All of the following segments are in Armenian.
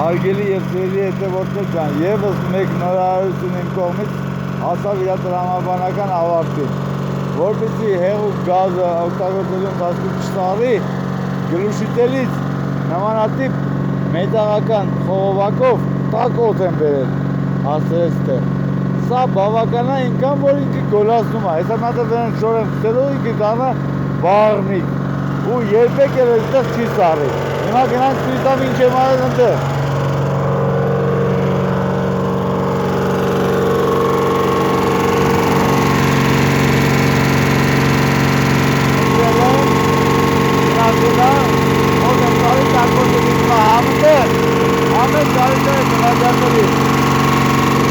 Հարգելի եւ սիրելի հետևորդներ ջան, եւս մեկ նորարարություն իմ կողմից հասավ իր տրամաբանական ավարտին, որպեսզի հեղուկ գազը օգտագործելու ընթացքում չստացվի գլուշիտելից նմանատիպ մետաղական խողովակով տաք օդ են բերել հասցրեց թե սա բավական է ինքան, որ ինքը գոլացնում է, հեսա նա դե վերեն շորեմ խտելով ինքը դառնա բաղրնիկ ու երբեք էլ այստեղ չի սառի։ Հիմա գնանք ցույց տամ ինչ եմ արել այնտեղ։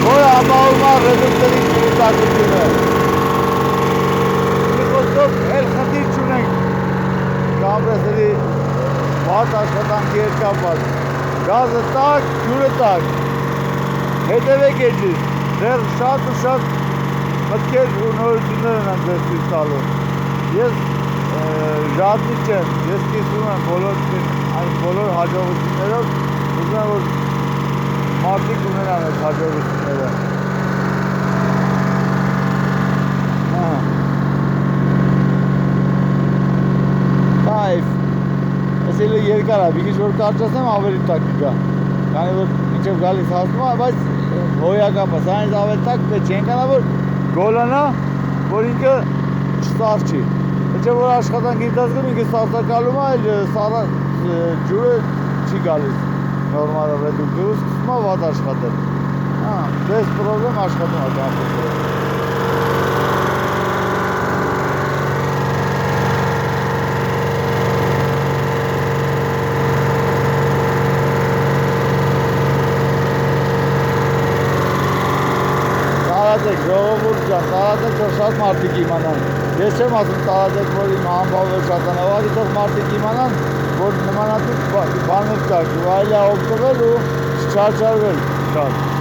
Որ ապահովումա ռեդուկտերի ջրիտակությունը։ Մի խոսքով էլ խնդիր չունենք կամպրեսերի վատ աշխատանքի հետ կապված։ Գազը տաք, ջուրը տաք։ Հետևեք էջից, դեռ շատ ու շատ մտքեր ու նորություններ են ձեզ ցույց տալու։ Ես ժառանգիչ եմ, ես կիսում եմ բոլոր հաջողություններով, ուզում եմ, որ մարդիկ ունենան այդ հաջողությունները։ Կայֆ։ Ես էլ երկար է, մի քիչ որ կարճացնեմ ավելի տաք կգա։ Քանի որ մինչև գալիս հասնում է, բայց հոյակապ է, սրանից ավելի տաք պետք չի, այնքան որ գոլանա, որ ինքը չսարճի։ Չէ որ աշխատանքի ընթացքում ինքը սարսակալում է, այլ ջուրը չի գալիս նորմալ ռեդուկտորը սկսում է վատ աշխատել։ Без պրոբլեմ աշխատում է կամպրեսորը։ Տարածեք, ժողովուրդ ջան, տարածեք, որ շատ մարդիկ իմանան։ Ես չեմ ասում տարածեք, որ իմ համբավը շատանավագի, թող մարդիկ իմանան, որ նմանատիպ բաներ կա, ու այլ է օգտվել ու չչարչարվել շատ։